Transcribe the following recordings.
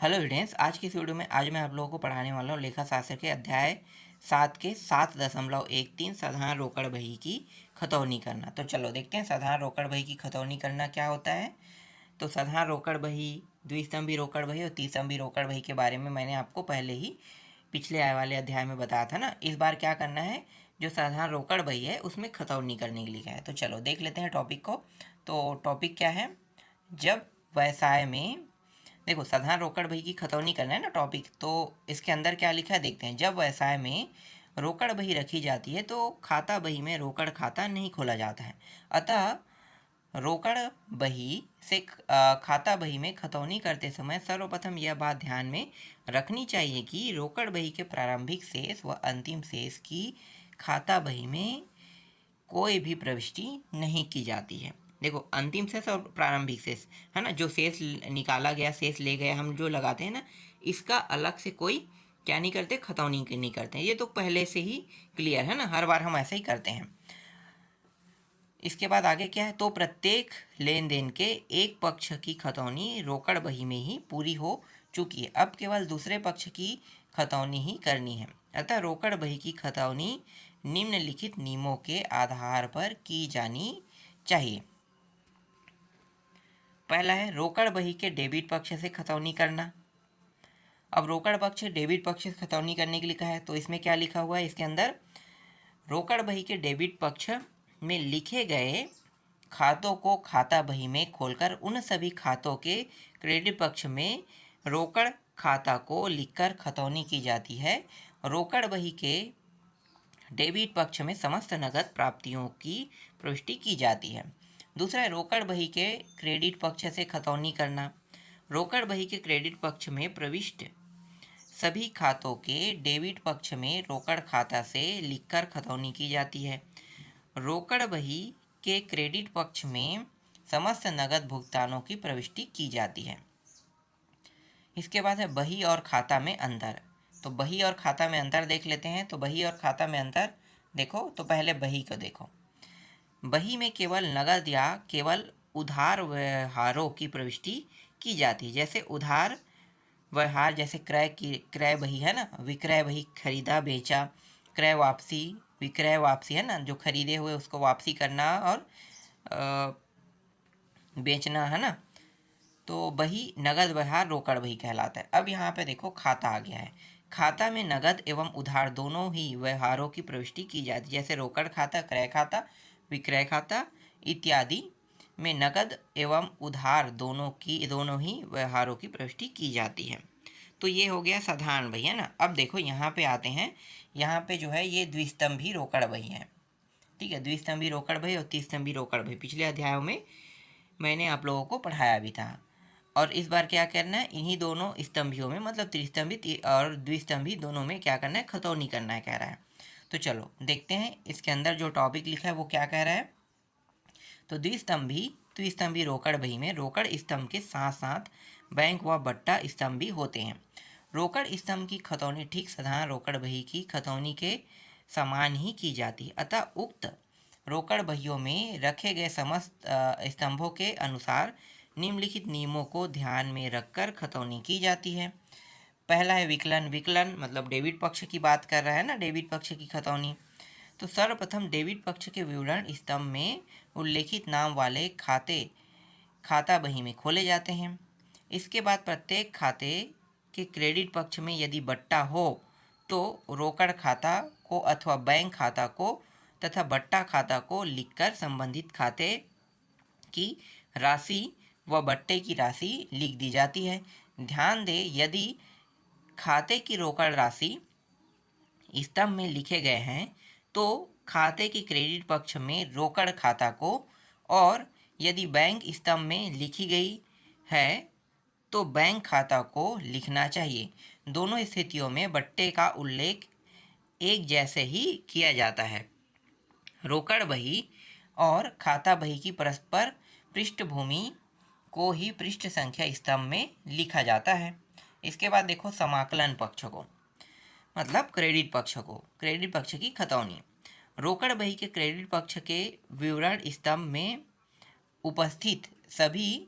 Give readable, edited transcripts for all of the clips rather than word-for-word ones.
Hello students, आज की इस वीडियो में आज मैं आप लोगों को पढ़ाने वाला हूँ लेखा शास्त्र के अध्याय 7 के 7.13 साधारण रोकड़ बही की खतौनी करना। तो चलो देखते हैं साधारण रोकड़ बही की खतौनी करना क्या होता है। तो साधारण रोकड़ बही, द्विस्तंभी रोकड़ बही और त्रिस्तंभी रोकड़ बही के बारे में मैंने आपको पहले ही पिछले आए वाले अध्याय में बताया था ना। इस बार क्या करना है, जो साधारण रोकड़ बही है उसमें खतौनी करने के लिए लिखा है। तो चलो देख लेते हैं टॉपिक को। तो टॉपिक क्या है, जब व्यवसाय में, देखो साधारण रोकड़ बही की खतौनी करना है ना टॉपिक, तो इसके अंदर क्या लिखा है देखते हैं। जब व्यवसाय में रोकड़ बही रखी जाती है तो खाता बही में रोकड़ खाता नहीं खोला जाता है। अतः रोकड़ बही से खाता बही में खतौनी करते समय सर्वप्रथम यह बात ध्यान में रखनी चाहिए कि रोकड़ बही के प्रारंभिक शेष व अंतिम शेष की खाता बही में कोई भी प्रविष्टि नहीं की जाती है। देखो अंतिम शेष और प्रारंभिक शेष है ना, जो शेष निकाला गया, शेष ले गए हम जो लगाते हैं ना, इसका अलग से कोई क्या नहीं करते, खतौनी नहीं करते हैं। ये तो पहले से ही क्लियर है ना, हर बार हम ऐसा ही करते हैं। इसके बाद आगे क्या है, तो प्रत्येक लेन देन के एक पक्ष की खतौनी रोकड़ बही में ही पूरी हो चुकी है, अब केवल दूसरे पक्ष की खतौनी ही करनी है। अतः रोकड़ बही की खतौनी निम्नलिखित नियमों के आधार पर की जानी चाहिए। पहला है रोकड़ बही के डेबिट पक्ष से खतौनी करना। अब रोकड़ पक्ष डेबिट पक्ष से खतौनी करने के लिए कहा है, तो इसमें क्या लिखा हुआ है, इसके अंदर रोकड़ बही के डेबिट पक्ष में लिखे गए खातों को खाता बही में खोलकर उन सभी खातों के क्रेडिट पक्ष में रोकड़ खाता को लिखकर खतौनी की जाती है। रोकड़ बही के डेबिट पक्ष में समस्त नकद प्राप्तियों की प्रविष्टि की जाती है। दूसरा है रोकड़ बही के क्रेडिट पक्ष से खतौनी करना। रोकड़ बही के क्रेडिट पक्ष में प्रविष्ट सभी खातों के डेबिट पक्ष में रोकड़ खाता से लिखकर खतौनी की जाती है। रोकड़ बही के क्रेडिट पक्ष में समस्त नकद भुगतानों की प्रविष्टि की जाती है। इसके बाद है बही और खाता में अंतर। तो बही और खाता में अंतर देख लेते हैं। तो बही और खाता में अंतर देखो, तो पहले बही को देखो। बही में केवल नकद या केवल उधार व्यवहारों की प्रविष्टि की जाती है। जैसे उधार व्यवहार, जैसे क्रय बही है ना, विक्रय बही खरीदा बेचा, क्रय वापसी, विक्रय वापसी है ना, जो खरीदे हुए उसको वापसी करना और बेचना है ना। तो बही नगद व्यवहार रोकड़ बही कहलाता है। अब यहाँ पे देखो खाता आ गया है। खाता में नगद एवं उधार दोनों ही व्यवहारों की प्रविष्टि की जाती है। जैसे रोकड़ खाता, क्रय खाता, विक्रय खाता इत्यादि में नगद एवं उधार दोनों ही व्यवहारों की प्रविष्टि की जाती है। तो ये हो गया साधारण बही है ना। अब देखो यहाँ पे आते हैं, यहाँ पे जो है ये द्विस्तंभी रोकड़ बही है। ठीक है, द्विस्तंभी रोकड़ बही और त्रिस्तंभी रोकड़ बही पिछले अध्यायों में मैंने आप लोगों को पढ़ाया भी था। और इस बार क्या करना है, इन्हीं दोनों स्तंभियों में, मतलब त्रिस्तंभी और द्विस्तंभी दोनों में क्या करना है, खतौनी करना है कह रहा है। तो चलो देखते हैं इसके अंदर जो टॉपिक लिखा है वो क्या कह रहा है। तो द्विस्तंभी रोकड़ बही में रोकड़ स्तंभ के साथ साथ बैंक व बट्टा स्तंभ भी होते हैं। रोकड़ स्तंभ की खतौनी ठीक साधारण रोकड़ बही की खतौनी के समान ही की जाती है। अतः उक्त रोकड़ बहियों में रखे गए समस्त स्तंभों के अनुसार निम्नलिखित नियमों को ध्यान में रखकर खतौनी की जाती है। पहला है विकलन। विकलन मतलब डेबिट पक्ष की बात कर रहा है ना, डेबिट पक्ष की खतौनी। तो सर्वप्रथम डेबिट पक्ष के विवरण स्तंभ में उल्लेखित नाम वाले खाते खाता बही में खोले जाते हैं। इसके बाद प्रत्येक खाते के क्रेडिट पक्ष में यदि बट्टा हो तो रोकड़ खाता को अथवा बैंक खाता को तथा बट्टा खाता को लिखकर संबंधित खाते की राशि व बट्टे की राशि लिख दी जाती है। ध्यान दें, यदि खाते की रोकड़ राशि स्तंभ में लिखे गए हैं तो खाते के क्रेडिट पक्ष में रोकड़ खाता को, और यदि बैंक स्तंभ में लिखी गई है तो बैंक खाता को लिखना चाहिए। दोनों स्थितियों में बट्टे का उल्लेख एक जैसे ही किया जाता है। रोकड़ बही और खाता बही की परस्पर पृष्ठभूमि को ही पृष्ठ संख्या स्तंभ में लिखा जाता है। इसके बाद देखो समाकलन पक्ष को, मतलब क्रेडिट पक्ष को, क्रेडिट पक्ष की खतौनी। रोकड़ बही के क्रेडिट पक्ष के विवरण स्तंभ में उपस्थित सभी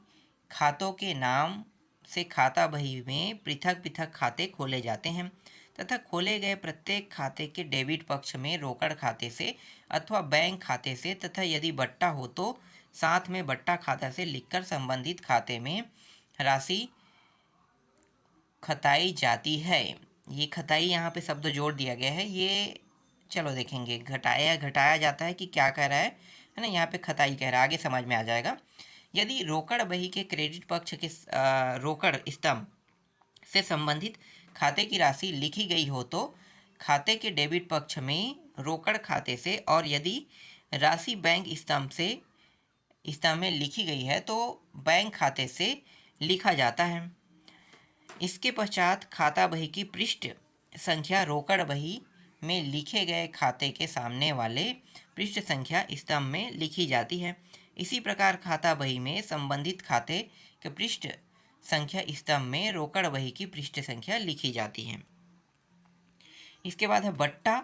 खातों के नाम से खाता बही में पृथक पृथक खाते खोले जाते हैं तथा खोले गए प्रत्येक खाते के डेबिट पक्ष में रोकड़ खाते से अथवा बैंक खाते से तथा यदि बट्टा हो तो साथ में बट्टा खाता से लिखकर संबंधित खाते में राशि खताई जाती है। ये खताई यहाँ पे शब्द जोड़ दिया गया है। ये चलो देखेंगे, घटाया जाता है कि क्या कह रहा है ना। यहाँ पे खताई कह रहा है, आगे समझ में आ जाएगा। यदि रोकड़ बही के क्रेडिट पक्ष के रोकड़ स्तंभ से संबंधित खाते की राशि लिखी गई हो तो खाते के डेबिट पक्ष में रोकड़ खाते से, और यदि राशि बैंक स्तंभ में लिखी गई है तो बैंक खाते से लिखा जाता है। इसके पश्चात खाता बही की पृष्ठ संख्या रोकड़ बही में लिखे गए खाते के सामने वाले पृष्ठ संख्या स्तंभ में लिखी जाती है। इसी प्रकार खाता बही में संबंधित खाते के पृष्ठ संख्या स्तंभ में रोकड़ बही की पृष्ठ संख्या लिखी जाती है। इसके बाद है बट्टा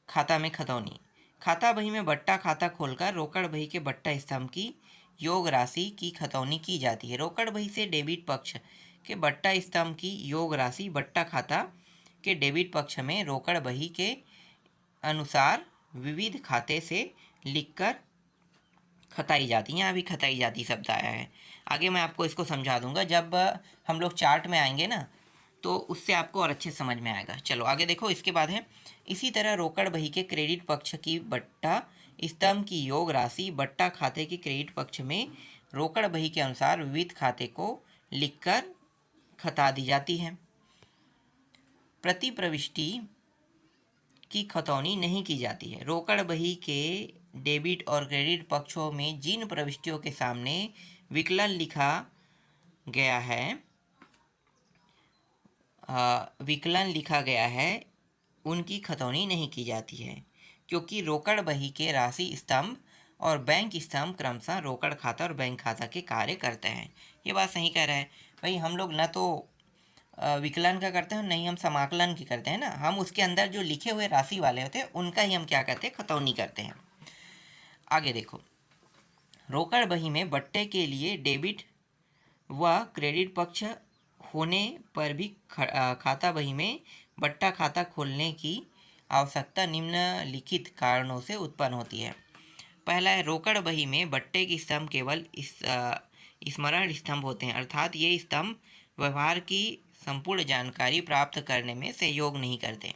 खाता में खतौनी। खाता बही में बट्टा खाता खोलकर रोकड़ बही के बट्टा स्तंभ की योग राशि की खतौनी की जाती है। रोकड़ बही से डेबिट पक्ष के बट्टा स्तंभ की योग राशि बट्टा खाता के डेबिट पक्ष में रोकड़ बही के अनुसार विविध खाते से लिखकर खताई जाती है। यहाँ भी खताई जाती शब्द आया है। आगे मैं आपको इसको समझा दूंगा जब हम लोग चार्ट में आएंगे ना, तो उससे आपको और अच्छे समझ में आएगा। चलो आगे देखो। इसके बाद है इसी तरह रोकड़ बही के क्रेडिट पक्ष की बट्टा स्तंभ की योग राशि बट्टा खाते के क्रेडिट पक्ष में रोकड़ बही के अनुसार विविध खाते को लिखकर खता दी जाती है। प्रति प्रविष्टि की खतौनी नहीं की जाती है। रोकड़ बही के डेबिट और क्रेडिट पक्षों में जिन प्रविष्टियों के सामने विकलन लिखा गया है उनकी खतौनी नहीं की जाती है, क्योंकि रोकड़ बही के राशि स्तंभ और बैंक स्तंभ क्रमशः रोकड़ खाता और बैंक खाता के कार्य करते हैं। ये बात सही कह रहा है भाई। हम लोग न तो विकलन का करते हैं, नहीं हम समाकलन की करते हैं ना। हम उसके अंदर जो लिखे हुए राशि वाले होते हैं उनका ही हम क्या करते हैं, खतौनी करते हैं। आगे देखो। रोकड़ बही में बट्टे के लिए डेबिट व क्रेडिट पक्ष होने पर भी खाता बही में बट्टा खाता खोलने की आवश्यकता निम्नलिखित कारणों से उत्पन्न होती है। पहला है, रोकड़ बही में बट्टे की स्तंभ केवल स्मरण स्तंभ होते हैं, अर्थात ये स्तंभ व्यवहार की संपूर्ण जानकारी प्राप्त करने में सहयोग नहीं करते।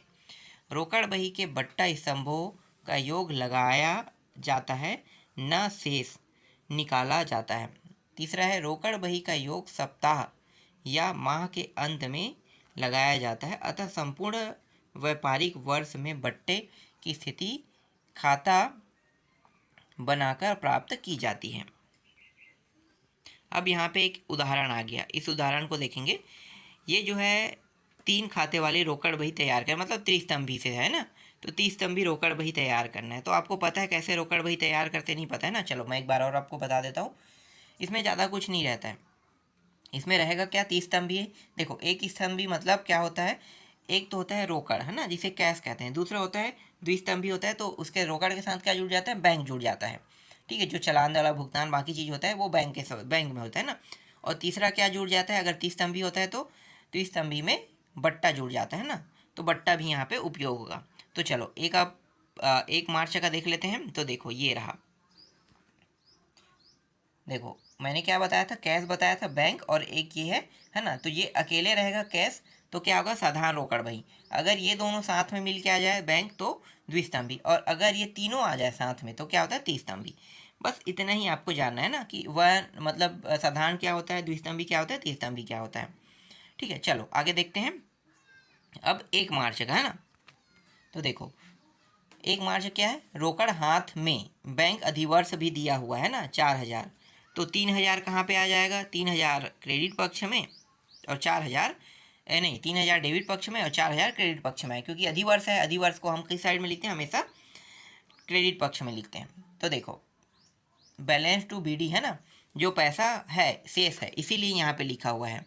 रोकड़ बही के बट्टा स्तंभों का योग लगाया जाता है, न शेष निकाला जाता है। तीसरा है, रोकड़ बही का योग सप्ताह या माह के अंत में लगाया जाता है, अतः संपूर्ण व्यापारिक वर्ष में बट्टे की स्थिति खाता बनाकर प्राप्त की जाती है। अब यहाँ पे एक उदाहरण आ गया, इस उदाहरण को देखेंगे। ये जो है 3 खाते वाली रोकड़ बही तैयार कर, मतलब त्रिस्तंभी से है ना, तो त्रिस्तंभी रोकड़ बही तैयार करना है। तो आपको पता है कैसे रोकड़ बही तैयार करते, नहीं पता है ना। चलो मैं एक बार और आपको बता देता हूँ। इसमें ज़्यादा कुछ नहीं रहता है। इसमें रहेगा क्या, त्रिस्तंभी। देखो एक स्तंभी मतलब क्या होता है, एक तो होता है रोकड़ है ना, जिसे कैश कहते हैं। दूसरा होता है द्विस्तंभी होता है, तो उसके रोकड़ के साथ क्या जुड़ जाता है, बैंक जुड़ जाता है। ठीक है, जो चालान वाला भुगतान बाकी चीज़ होता है वो बैंक में होता है ना। और तीसरा क्या जुड़ जाता है, अगर त्रिस्तंभी होता है तो त्रिस्तंभी में बट्टा जुड़ जाता है ना, तो बट्टा भी यहाँ पे उपयोग होगा। तो चलो एक मार्च का देख लेते हैं। तो देखो ये रहा। देखो मैंने क्या बताया था, कैश बताया था बैंक, और एक ये है ना। तो ये अकेले रहेगा कैश, तो क्या होगा, साधारण रोकड़ बही। अगर ये दोनों साथ में मिल के आ जाए बैंक, तो द्विस्तंभी। और अगर ये तीनों आ जाए साथ में तो क्या होता है, त्रिस्तंभी। बस इतना ही आपको जानना है ना, कि वह मतलब साधारण क्या होता है, द्विस्तंभी क्या होता है, त्रिस्तंभी क्या होता है। ठीक है, चलो आगे देखते हैं। अब 1 मार्च का है ना। तो देखो 1 मार्च क्या है, रोकड़ हाथ में बैंक अधिवर्ष भी दिया हुआ है ना, 4000। तो 3000 कहाँ पे आ जाएगा, 3000 क्रेडिट पक्ष में और 4000 नहीं, 3000 डेबिट पक्ष में और 4000 क्रेडिट पक्ष में है, क्योंकि अधिवर्ष है। अधिवर्ष को हम किस साइड में लिखते हैं, हमेशा क्रेडिट पक्ष में लिखते हैं। तो देखो बैलेंस टू बीडी है ना, जो पैसा है शेष है, इसीलिए यहाँ पे लिखा हुआ है।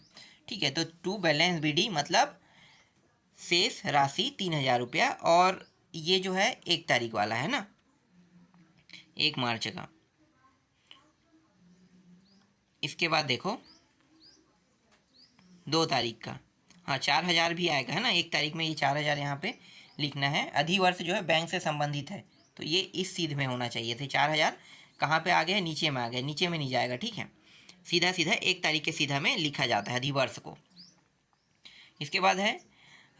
ठीक है, तो टू बैलेंस बीडी मतलब शेष राशि 3000 रुपया, और ये जो है 1 तारीख वाला है ना, 1 मार्च का। इसके बाद देखो 2 तारीख का। हाँ, 4,000 भी आएगा है ना, 1 तारीख में ये 4,000 यहाँ पे लिखना है। अधिवर्ष जो है बैंक से संबंधित है, तो ये इस सीध में होना चाहिए थे। 4,000 कहाँ पे आ गया, नीचे में आ गया, नीचे में नहीं जाएगा, ठीक है। सीधा सीधा 1 तारीख के सीधा में लिखा जाता है अधिवर्ष को। इसके बाद है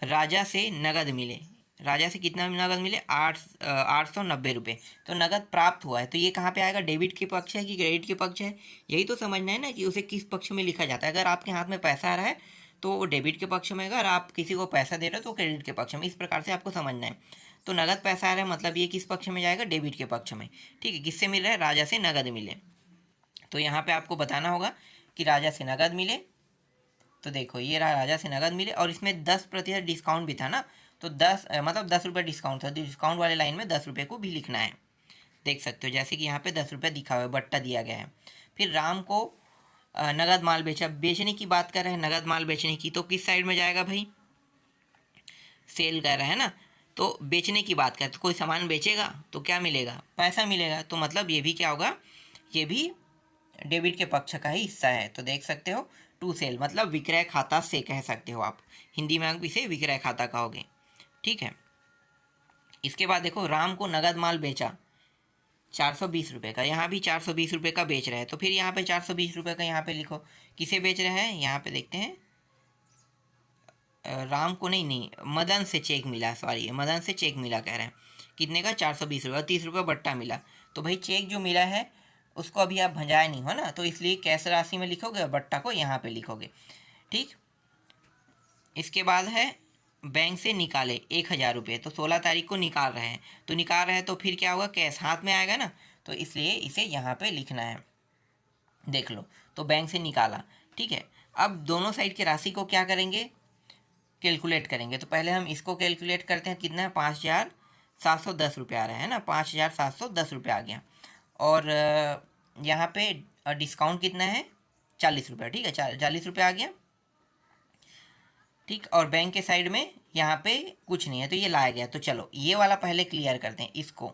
राजा से नगद मिले। राजा से कितना नगद मिले, 890 रुपये। तो नगद प्राप्त हुआ है, तो ये कहाँ पे आएगा, डेबिट के पक्ष है कि क्रेडिट के पक्ष है, यही तो समझना है ना कि उसे किस पक्ष में लिखा जाता है। अगर आपके हाथ में पैसा आ रहा है तो वो डेबिट के पक्ष में, अगर आप किसी को पैसा दे रहे हो तो क्रेडिट के पक्ष में। इस प्रकार से आपको समझना है। तो नगद पैसा आ रहा है मतलब ये किस पक्ष में जाएगा, डेबिट के पक्ष में, ठीक है। किससे मिल रहा है, राजा से नगद मिले। तो यहाँ पे आपको बताना होगा कि राजा से नगद मिले। तो देखो ये रहा, राजा से नगद मिले, और इसमें 10% डिस्काउंट भी था ना, तो 10 मतलब 10 रुपये डिस्काउंट था। डिस्काउंट वाले लाइन में 10 रुपये को भी लिखना है, देख सकते हो, जैसे कि यहाँ पे 10 रुपये दिखा हुआ है, बट्टा दिया गया है। फिर राम को नगद माल बेचा। बेचने की बात कर रहे हैं, नगद माल बेचने की, तो किस साइड में जाएगा भाई, सेल कर रहा है ना, तो बेचने की बात कर, तो कोई सामान बेचेगा तो क्या मिलेगा, पैसा मिलेगा। तो मतलब ये भी क्या होगा, ये भी डेबिट के पक्ष का ही हिस्सा है। तो देख सकते हो टू सेल मतलब विक्रय खाता से कह सकते हो आप, हिंदी में आप इसे विक्रय खाता कहोगे, ठीक है। इसके बाद देखो राम को नगद माल बेचा 420 रुपये का, यहाँ भी 420 रुपये का बेच रहे हैं, तो फिर यहाँ पे 420 रुपये का यहाँ पे लिखो। किसे बेच रहे हैं, यहाँ पे देखते हैं, राम को नहीं, मदन से चेक मिला, सॉरी मदन से चेक मिला कह रहे हैं। कितने का, 420 रुपये, 30 रुपये बट्टा मिला। तो भाई चेक जो मिला है उसको अभी आप भंजाए नहीं हो ना, तो इसलिए कैश राशि में लिखोगे और बट्टा को यहाँ पे लिखोगे, ठीक। इसके बाद है बैंक से निकाले 1,000 रुपये, तो 16 तारीख को निकाल रहे हैं, तो निकाल रहे हैं तो फिर क्या होगा, कैश हाथ में आएगा ना, तो इसलिए इसे यहाँ पे लिखना है, देख लो। तो बैंक से निकाला, ठीक है। अब दोनों साइड की राशि को क्या करेंगे, कैलकुलेट करेंगे। तो पहले हम इसको कैलकुलेट करते हैं, कितना है, 5,710 रुपये आ रहा है ना, 5,710 रुपये आ गया। और यहाँ पे डिस्काउंट कितना है, 40 रुपये, ठीक है, 40 रुपये आ गया, ठीक। और बैंक के साइड में यहाँ पे कुछ नहीं है, तो ये लाया गया। तो चलो ये वाला पहले क्लियर करते हैं, इसको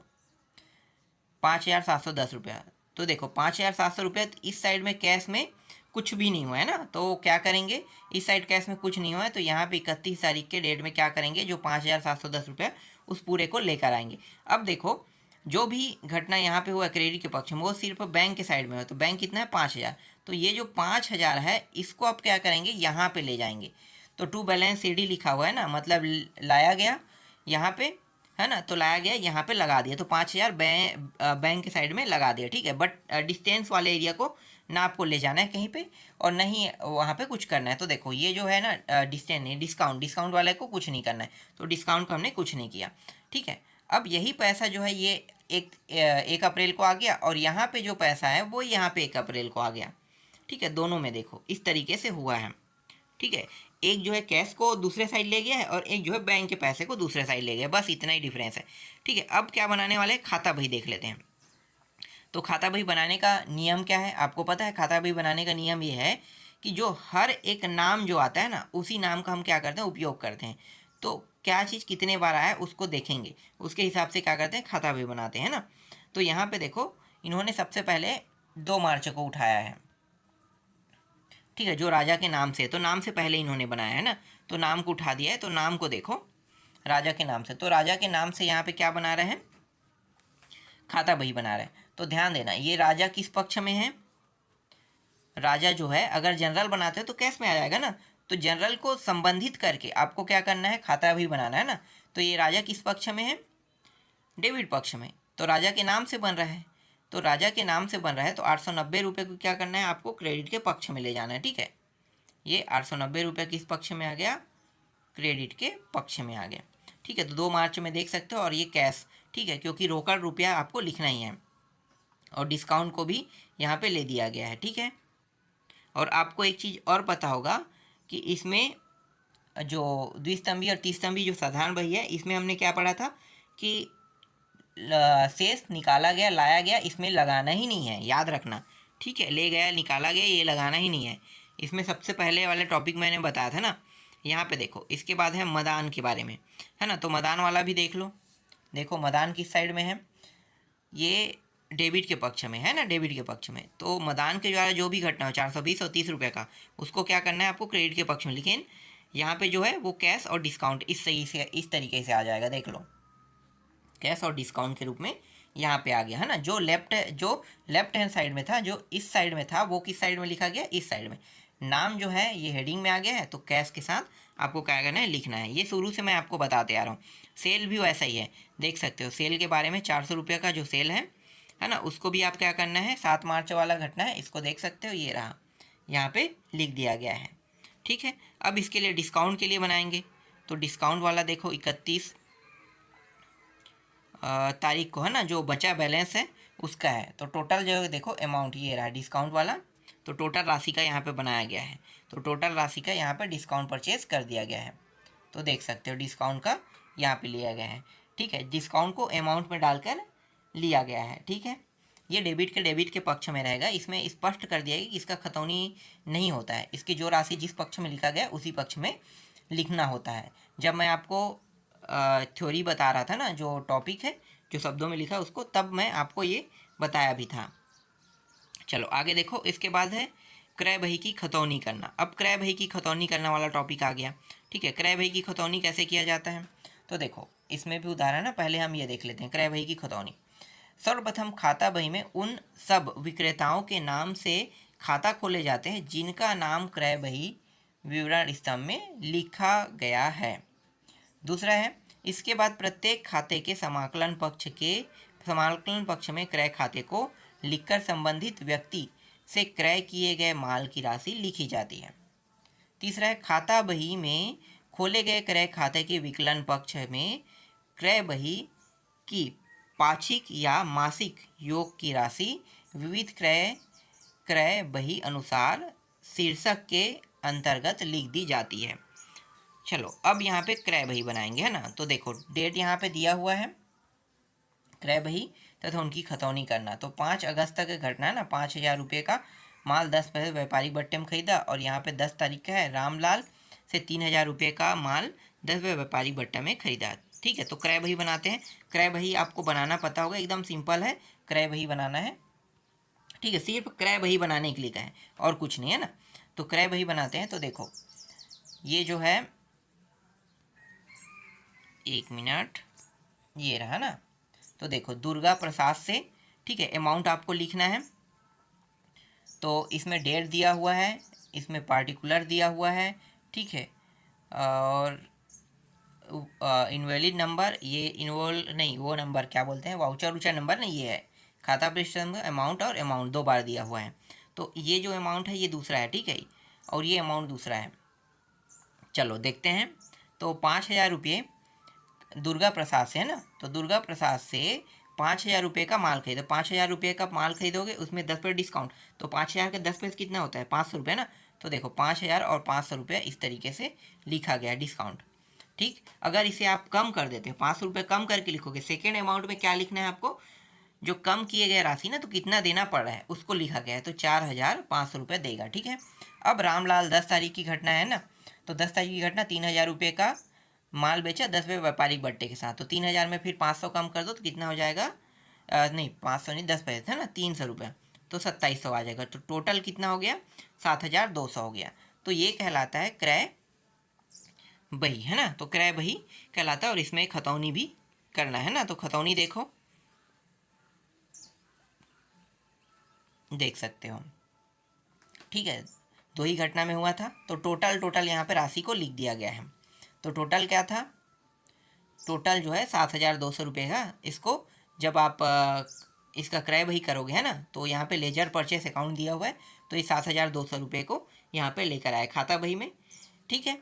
5,710 रुपया। तो देखो 5,700 रुपये इस साइड में कैश में कुछ भी नहीं हुआ है ना, तो क्या करेंगे, इस साइड कैश में कुछ नहीं हुआ है, तो यहाँ पे 31 तारीख के डेट में क्या करेंगे, जो 5,710 रुपये उस पूरे को लेकर आएंगे। अब देखो जो भी घटना यहाँ पे हुआ क्रेडिट के पक्ष में, वो सिर्फ बैंक के साइड में हो, तो बैंक कितना है, 5,000। तो ये जो 5,000 है इसको आप क्या करेंगे, यहाँ पे ले जाएंगे। तो टू बैलेंस सीडी लिखा हुआ है ना, मतलब लाया गया यहाँ पे है ना, तो लाया गया यहाँ पे लगा दिया, तो 5,000 बैंक के साइड में लगा दिया, ठीक है। बट डिस्टेंस वाले एरिया को ना आपको ले जाना है कहीं पे, और नहीं वहाँ पे कुछ करना है। तो देखो ये जो है ना डिस्टेंस नहीं, डिस्काउंट वाले को कुछ नहीं करना है, तो डिस्काउंट को हमने कुछ नहीं किया, ठीक है। अब यही पैसा जो है ये 1 अप्रैल को आ गया, और यहाँ पे जो पैसा है वो यहाँ पे 1 अप्रैल को आ गया, ठीक है। दोनों में देखो इस तरीके से हुआ है, ठीक है। एक जो है कैश को दूसरे साइड ले गया है, और एक जो है बैंक के पैसे को दूसरे साइड ले गया, बस इतना ही डिफरेंस है, ठीक है। अब क्या बनाने वाले, खाता बही देख लेते हैं। तो खाता बही बनाने का नियम क्या है, आपको पता है। खाता बही बनाने का नियम ये है कि जो हर एक नाम जो आता है ना, उसी नाम का हम क्या करते हैं, उपयोग करते हैं। तो क्या चीज़ कितने बार आया है उसको देखेंगे, उसके हिसाब से क्या करते हैं, खाता बही बनाते हैं ना। तो यहाँ पे देखो इन्होंने सबसे पहले 2 मार्च को उठाया है, ठीक है, जो राजा के नाम से, तो नाम से पहले इन्होंने बनाया है ना, तो नाम को उठा दिया है। तो नाम को देखो राजा के नाम से, तो राजा के नाम से यहाँ पे क्या बना रहे हैं, खाता बही बना रहे हैं। तो ध्यान देना ये राजा किस पक्ष में है, राजा जो है अगर जनरल बनाते हैं तो कैश में आ जाएगा ना, तो जनरल को संबंधित करके आपको क्या करना है, खाता बही बनाना है ना। तो ये राजा किस पक्ष में है, डेबिट पक्ष में, तो राजा के नाम से बन रहा है। तो राजा के नाम से बन रहा है, तो 890 रुपये को क्या करना है, आपको क्रेडिट के पक्ष में ले जाना है, ठीक है। ये 890 रुपये किस पक्ष में आ गया, क्रेडिट के पक्ष में आ गया, ठीक है। तो 2 मार्च में देख सकते हो, और ये कैश, ठीक है, क्योंकि रोकड़ रुपया आपको लिखना ही है, और डिस्काउंट को भी यहाँ पे ले दिया गया है, ठीक है। और आपको एक चीज़ और पता होगा कि इसमें जो द्विस्तंभी और तीस्तंभी जो साधारण बही है, इसमें हमने क्या पढ़ा था कि शेष निकाला गया लाया गया, इसमें लगाना ही नहीं है, याद रखना, ठीक है। ले गया निकाला गया ये लगाना ही नहीं है, इसमें सबसे पहले वाले टॉपिक मैंने बताया था ना। यहाँ पे देखो इसके बाद है मदान के बारे में, है ना, तो मदान वाला भी देख लो। देखो मदान किस साइड में है, ये डेबिट के पक्ष में है ना, डेबिट के पक्ष में। तो मदान के द्वारा जो भी घटना हो 420 और 30 रुपये का, उसको क्या करना है आपको क्रेडिट के पक्ष में। लेकिन यहाँ पे जो है वो कैश और डिस्काउंट इस तरीके से आ जाएगा, देख लो, कैश और डिस्काउंट के रूप में यहाँ पे आ गया है ना। जो लेफ्ट हैंड साइड में था, जो इस साइड में था, वो किस साइड में लिखा गया, इस साइड में। नाम जो है ये हेडिंग में आ गया है, तो कैश के साथ आपको क्या करना है, लिखना है। ये शुरू से मैं आपको बताते आ रहा हूँ। सेल भी वैसा ही है, देख सकते हो सेल के बारे में। 400 रुपये का जो सेल है ना, उसको भी आप क्या करना है, 7 मार्च वाला घटना है, इसको देख सकते हो, ये रहा, यहाँ पे लिख दिया गया है। ठीक है, अब इसके लिए डिस्काउंट के लिए बनाएंगे, तो डिस्काउंट वाला देखो 31 तारीख को है ना, जो बचा बैलेंस है उसका है। तो टोटल जो है देखो अमाउंट ये रहा डिस्काउंट वाला, तो टोटल राशि का यहाँ पे बनाया गया है। तो टोटल राशि का यहाँ पे डिस्काउंट परचेज कर दिया गया है, तो देख सकते हो डिस्काउंट का यहाँ पे लिया गया है। ठीक है, डिस्काउंट को अमाउंट में डालकर लिया गया है। ठीक है, ये डेबिट के पक्ष में रहेगा। इसमें स्पष्ट कर दिया है कि इसका खतौनी नहीं होता है, इसकी जो राशि जिस पक्ष में लिखा गया उसी पक्ष में लिखना होता है। जब मैं आपको थ्योरी बता रहा था ना, जो टॉपिक है, जो शब्दों में लिखा है उसको, तब मैं आपको ये बताया भी था। चलो आगे देखो, इसके बाद है क्रय बही की खतौनी करना। अब क्रय बही की खतौनी करने वाला टॉपिक आ गया। ठीक है, क्रय बही की खतौनी कैसे किया जाता है, तो देखो इसमें भी उदाहरण है, पहले हम ये देख लेते हैं क्रय बही की खतौनी। सर्वप्रथम खाता बही में उन सब विक्रेताओं के नाम से खाता खोले जाते हैं जिनका नाम क्रय बही विवरण स्तंभ में लिखा गया है। दूसरा है, इसके बाद प्रत्येक खाते के समाकलन पक्ष में क्रय खाते को लिखकर संबंधित व्यक्ति से क्रय किए गए माल की राशि लिखी जाती है। तीसरा है, खाता बही में खोले गए क्रय खाते के विकलन पक्ष में क्रय बही की पाक्षिक या मासिक योग की राशि विविध क्रय बही अनुसार शीर्षक के अंतर्गत लिख दी जाती है। चलो अब यहाँ पे क्रय बही बनाएंगे, है ना। तो देखो डेट यहाँ पे दिया हुआ है, क्रय बही तथा उनकी खतौनी करना। तो 5 अगस्त तक घटना है ना, 5,000 रुपये का माल 10 पैसे व्यापारिक बट्टे में खरीदा, और यहाँ पे 10 तारीख का है, रामलाल से 3,000 रुपये का माल 10 रुपये व्यापारिक बट्टा में खरीदा। ठीक है, तो क्रय बही बनाते हैं। क्रय बही आपको बनाना पता होगा, एकदम सिंपल है, क्रय बही बनाना है। ठीक है, सिर्फ क्रय बही बनाने के लिए का है और कुछ नहीं, है ना। तो क्रय बही बनाते हैं। तो देखो ये जो है, एक मिनट, ये रहा ना। तो देखो दुर्गा प्रसाद से, ठीक है, अमाउंट आपको लिखना है। तो इसमें डेट दिया हुआ है, इसमें पार्टिकुलर दिया हुआ है, ठीक है, और इनवैलिड नंबर, ये इन्वॉल्व नहीं, वो नंबर क्या बोलते हैं, वाउचर नंबर नहीं, ये है खाता पृष्ठ अमाउंट, और अमाउंट 2 बार दिया हुआ है। तो ये जो अमाउंट है ये दूसरा है, ठीक है, और ये अमाउंट दूसरा है। चलो देखते हैं। तो 5,000 रुपये दुर्गा प्रसाद से, है ना। तो दुर्गा प्रसाद से 5,000 रुपये का माल खरीदो। 5,000 रुपये का माल खरीदोगे, उसमें 10% डिस्काउंट, तो 5,000 का 10% कितना होता है, 500 रुपये ना। तो देखो 5,000 और 500 रुपये इस तरीके से लिखा गया डिस्काउंट। ठीक, अगर इसे आप कम कर देते हो, 500 रुपये कम करके लिखोगे, सेकेंड अमाउंट में क्या लिखना है आपको, जो कम किए गए राशि ना, तो कितना देना पड़ रहा है उसको लिखा गया है, तो 4,500 रुपये देगा। ठीक है, अब रामलाल 10 तारीख की घटना है ना, तो 10 तारीख की घटना, 3,000 रुपये का माल बेचा 10 रुपये व्यापारिक बट्टे के साथ। तो 3,000 में फिर 500 कम कर दो, तो कितना हो जाएगा, नहीं 500 नहीं, 10 पैसे थे ना, 300 रुपये, तो 2700 आ जाएगा। तो टोटल कितना हो गया, 7,200 हो गया। तो ये कहलाता है क्रय बही, है ना। तो क्रय बही कहलाता है, और इसमें खतौनी भी करना है ना। तो खतौनी देखो, देख सकते हो, ठीक है, 2 ही घटना में हुआ था। तो टोटल यहाँ पे राशि को लिख दिया गया है। तो टोटल क्या था, टोटल जो है 7,200 रुपये का। इसको जब आप इसका क्रय बही करोगे, है ना, तो यहाँ पे लेजर परचेस अकाउंट दिया हुआ है, तो ये 7,200 रुपये को यहाँ पे लेकर आए खाता बही में। ठीक है,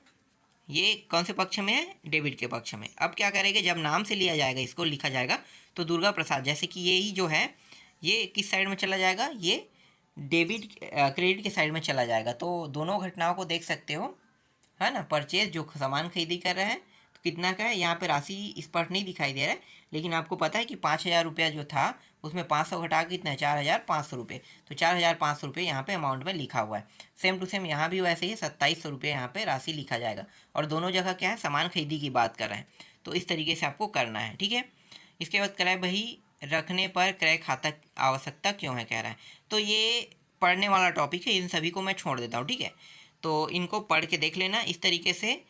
ये कौन से पक्ष में है, डेबिट के पक्ष में। अब क्या करेंगे, जब नाम से लिया जाएगा, इसको लिखा जाएगा, तो दुर्गा प्रसाद, जैसे कि ये ही जो है, ये किस साइड में चला जाएगा, ये डेबिट क्रेडिट के साइड में चला जाएगा। तो दोनों घटनाओं को देख सकते हो, है ना। परचेज जो सामान खरीदी कर रहे हैं, तो कितना का है, यहाँ पे राशि स्पष्ट नहीं दिखाई दे रहा है, लेकिन आपको पता है कि 5,000 रुपया जो था, उसमें 500 घटा के कितना है, 4,500 रुपये। तो 4,500 रुपये यहाँ पे अमाउंट में लिखा हुआ है। सेम टू सेम यहाँ भी वैसे ही 2700 रुपये यहाँ पे राशि लिखा जाएगा, और दोनों जगह क्या है, सामान खरीदी की बात कर रहे हैं। तो इस तरीके से आपको करना है। ठीक है, इसके बाद क्रय बही रखने पर क्रय खाता आवश्यकता क्यों है, कह रहा है। तो ये पढ़ने वाला टॉपिक है, इन सभी को मैं छोड़ देता हूँ, ठीक है। तो इनको पढ़ के देख लेना। इस तरीके से